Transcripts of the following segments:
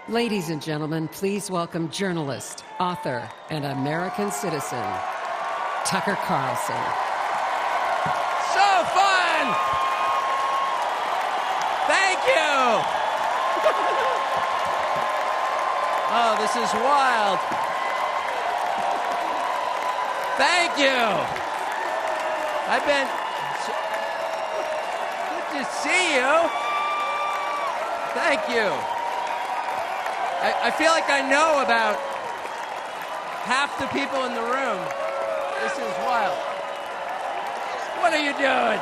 Ladies and gentlemen, please welcome journalist, author, and American citizen, Tucker Carlson. So fun! Thank you! Oh, this is wild. Thank you! Good to see you. Thank you. I feel like I know about half the people in the room. This is wild. What are you doing?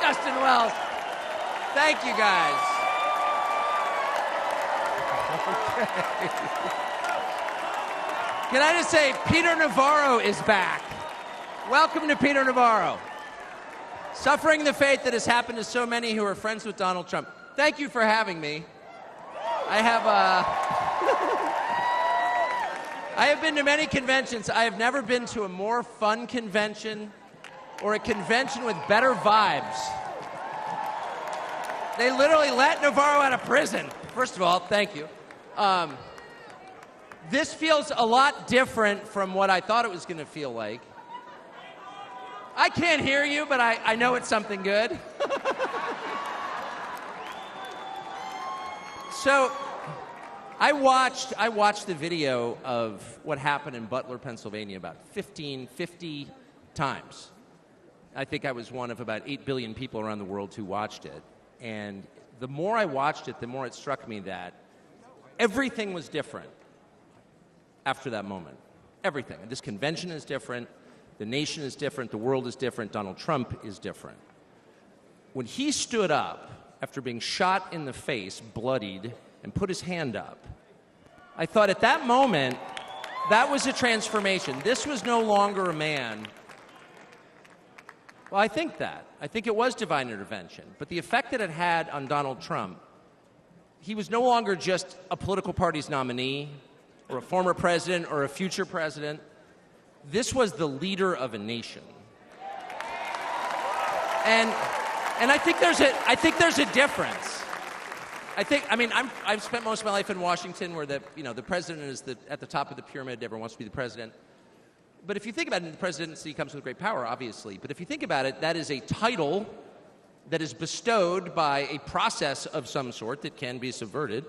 Justin Wells. Thank you, guys. Okay. Can I just say, Peter Navarro is back. Welcome to Peter Navarro. Suffering the fate that has happened to so many who are friends with Donald Trump. Thank you for having me. I have been to many conventions. I have never been to a more fun convention or a convention with better vibes. They literally let Navarro out of prison. First of all, thank you. This feels a lot different from what I thought it was going to feel like. I can't hear you, but I know it's something good. So, I watched the video of what happened in Butler, Pennsylvania about 50 times. I think I was one of about 8 billion people around the world who watched it. And the more I watched it, the more it struck me that everything was different after that moment. Everything. This convention is different. The nation is different. The world is different. Donald Trump is different. When he stood up after being shot in the face, bloodied, and put his hand up, I thought at that moment, that was a transformation. This was no longer a man. Well, I think that. I think it was divine intervention. But the effect that it had on Donald Trump, he was no longer just a political party's nominee or a former president or a future president. This was the leader of a nation. And I think there's a difference. I've spent most of my life in Washington where the president is at the top of the pyramid. Everyone wants to be the president. But if you think about it, the presidency comes with great power, obviously. But if you think about it, that is a title that is bestowed by a process of some sort that can be subverted.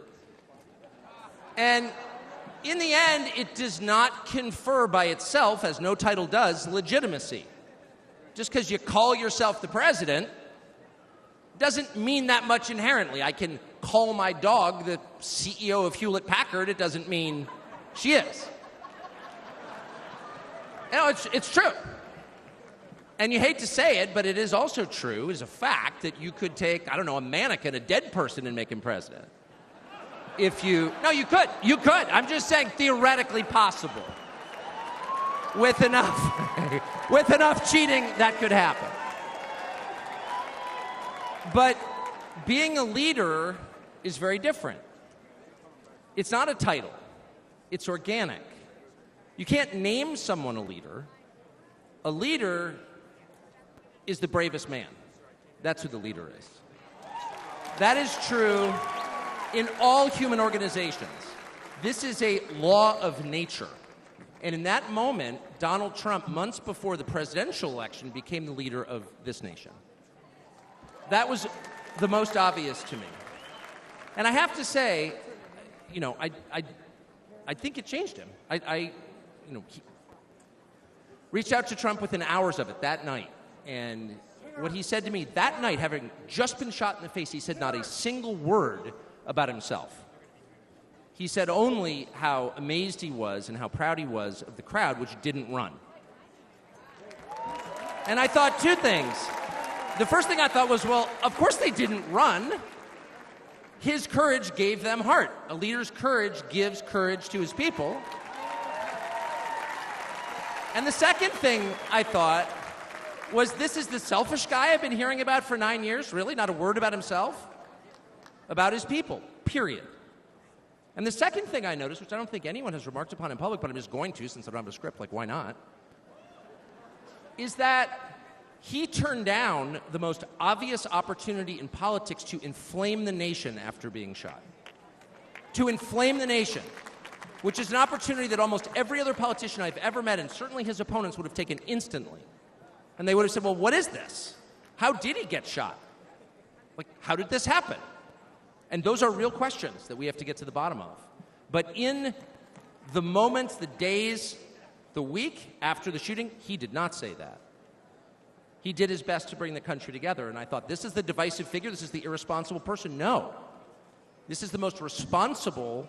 And in the end, it does not confer by itself, as no title does, legitimacy. Just because you call yourself the president doesn't mean that much inherently. I can call my dog the CEO of Hewlett-Packard. It doesn't mean she is. It's true. And you hate to say it, but it is also true, as a fact, that you could take, a mannequin, a dead person, and make him president. No, you could. You could. I'm just saying theoretically possible. With enough cheating, that could happen. But being a leader is very different. It's not a title. It's organic. You can't name someone a leader. A leader is the bravest man. That's who the leader is. That is true in all human organizations. This is a law of nature. And in that moment, Donald Trump, months before the presidential election, became the leader of this nation. That was the most obvious to me. And I have to say, I think it changed him. I reached out to Trump within hours of it that night. And what he said to me that night, having just been shot in the face, he said not a single word about himself. He said only how amazed he was and how proud he was of the crowd, which didn't run. And I thought two things. The first thing I thought was, well, of course they didn't run. His courage gave them heart. A leader's courage gives courage to his people. And the second thing I thought was, this is the selfish guy I've been hearing about for 9 years? Really? Not a word about himself? About his people, period. And the second thing I noticed, which I don't think anyone has remarked upon in public, but I'm just going to since I don't have a script, like why not, is that he turned down the most obvious opportunity in politics to inflame the nation after being shot. to inflame the nation, which is an opportunity that almost every other politician I've ever met, and certainly his opponents, would have taken instantly. And they would have said, well, what is this? How did he get shot? Like, how did this happen? And those are real questions that we have to get to the bottom of. But in the moments, the days, the week after the shooting, he did not say that. He did his best to bring the country together, and I thought, this is the divisive figure, this is the irresponsible person. No. This is the most responsible,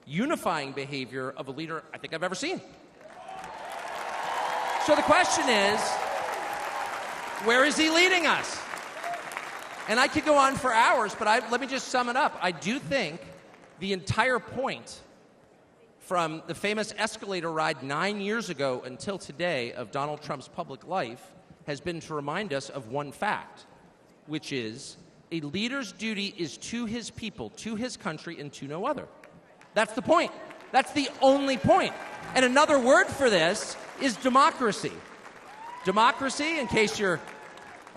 unifying behavior of a leader I think I've ever seen. So the question is, where is he leading us? And I could go on for hours, but let me just sum it up. I do think the entire point from the famous escalator ride 9 years ago until today of Donald Trump's public life has been to remind us of one fact, which is a leader's duty is to his people, to his country, and to no other. That's the point. That's the only point. And another word for this is democracy. Democracy, in case you're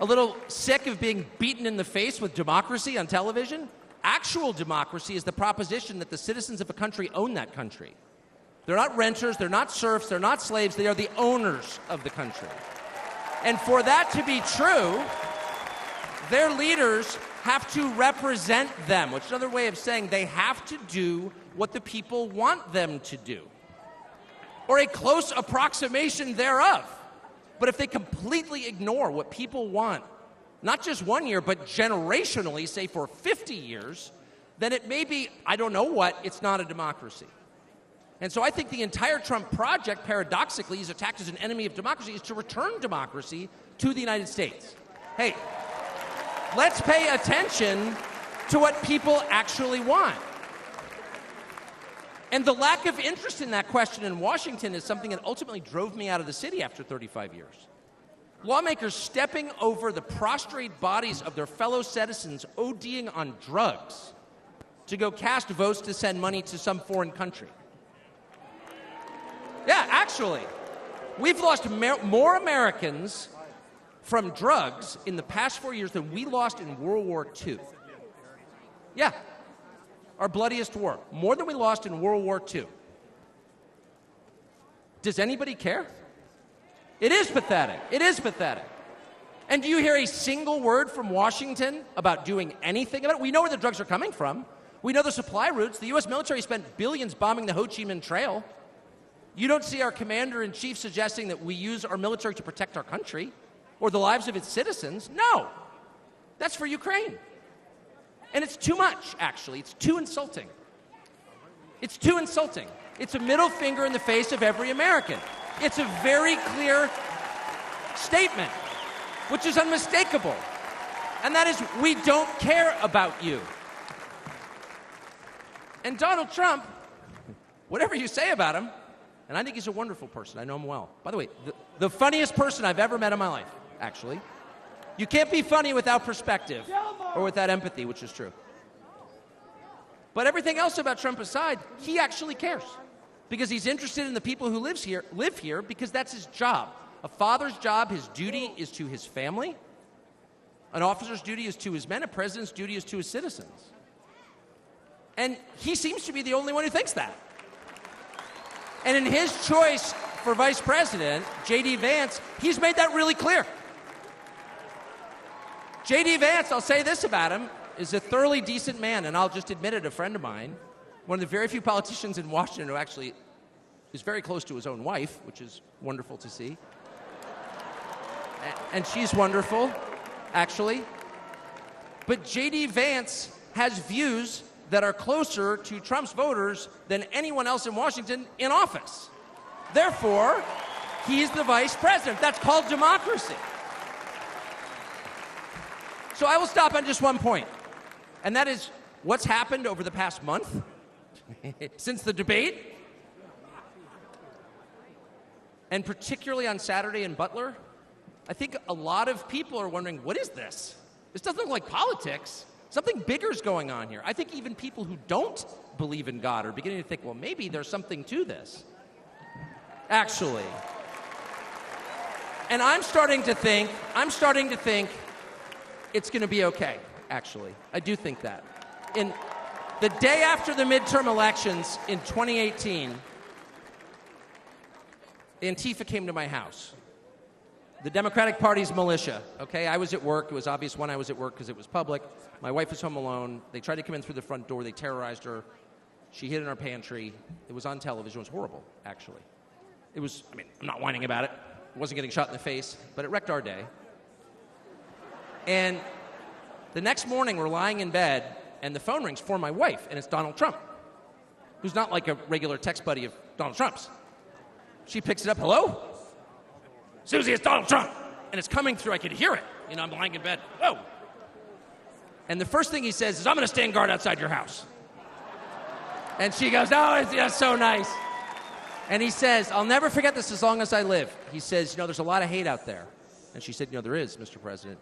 a little sick of being beaten in the face with democracy on television, actual democracy is the proposition that the citizens of a country own that country. They're not renters, they're not serfs, they're not slaves, they are the owners of the country. And for that to be true, their leaders have to represent them, which is another way of saying they have to do what the people want them to do, or a close approximation thereof. But if they completely ignore what people want, not just 1 year, but generationally, say for 50 years, then it may be, I don't know what, it's not a democracy. And so I think the entire Trump project, paradoxically, is attacked as an enemy of democracy, is to return democracy to the United States. Hey, let's pay attention to what people actually want. And the lack of interest in that question in Washington is something that ultimately drove me out of the city after 35 years. Lawmakers stepping over the prostrate bodies of their fellow citizens ODing on drugs to go cast votes to send money to some foreign country. Yeah, actually, we've lost more Americans from drugs in the past 4 years than we lost in World War II. Yeah, our bloodiest war. More than we lost in World War II. Does anybody care? It is pathetic. It is pathetic. And do you hear a single word from Washington about doing anything about it? We know where the drugs are coming from. We know the supply routes. The U.S. military spent billions bombing the Ho Chi Minh Trail. You don't see our commander-in-chief suggesting that we use our military to protect our country or the lives of its citizens. No. That's for Ukraine. And it's too much, actually. It's too insulting. It's too insulting. It's a middle finger in the face of every American. It's a very clear statement, which is unmistakable. And that is, we don't care about you. And Donald Trump, whatever you say about him, and I think he's a wonderful person. I know him well. By the way, the funniest person I've ever met in my life, actually. You can't be funny without perspective or without empathy, which is true. But everything else about Trump aside, he actually cares because he's interested in the people who live here because that's his job. A father's job, his duty is to his family. An officer's duty is to his men. A president's duty is to his citizens. And he seems to be the only one who thinks that. And in his choice for vice president, J.D. Vance, he's made that really clear. J.D. Vance, I'll say this about him, is a thoroughly decent man, and I'll just admit it, a friend of mine, one of the very few politicians in Washington who actually is very close to his own wife, which is wonderful to see. And she's wonderful, actually. But J.D. Vance has views that are closer to Trump's voters than anyone else in Washington in office. Therefore, he's the vice president. That's called democracy. So I will stop on just one point, and that is what's happened over the past month since the debate, and particularly on Saturday in Butler. I think a lot of people are wondering, what is this? This doesn't look like politics. Something bigger is going on here. I think even people who don't believe in God are beginning to think, well, maybe there's something to this, actually. And I'm starting to think it's going to be okay, actually. I do think that. The day after the midterm elections in 2018, Antifa came to my house. The Democratic Party's militia, okay? I was at work. It was obvious when I was at work because it was public. My wife was home alone. They tried to come in through the front door. They terrorized her. She hid in our pantry. It was on television. It was horrible, actually. It was, I mean, I'm not whining about it. It wasn't getting shot in the face, but it wrecked our day. And the next morning, we're lying in bed, and the phone rings for my wife, and it's Donald Trump, who's not like a regular text buddy of Donald Trump's. She picks it up. Hello? Susie, it's Donald Trump. And it's coming through. I could hear it. You know, I'm lying in bed. Whoa. And the first thing he says is, I'm going to stand guard outside your house. And she goes, oh, that's so nice. And he says, I'll never forget this as long as I live. He says, you know, there's a lot of hate out there. And she said, you know, there is, Mr. President.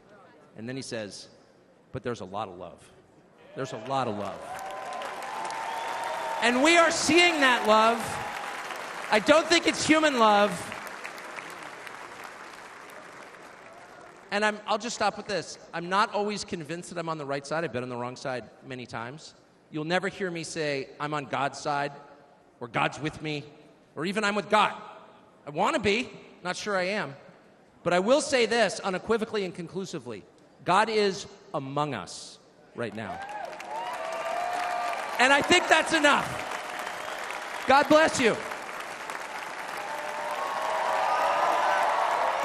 And then he says, but there's a lot of love. There's a lot of love. And we are seeing that love. I don't think it's human love. And I'll just stop with this. I'm not always convinced that I'm on the right side. I've been on the wrong side many times. You'll never hear me say, I'm on God's side, or God's with me, or even I'm with God. I want to be. Not sure I am. But I will say this unequivocally and conclusively. God is among us right now. And I think that's enough. God bless you.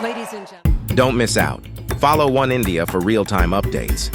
Ladies and gentlemen. Don't miss out. Follow Oneindia for real-time updates.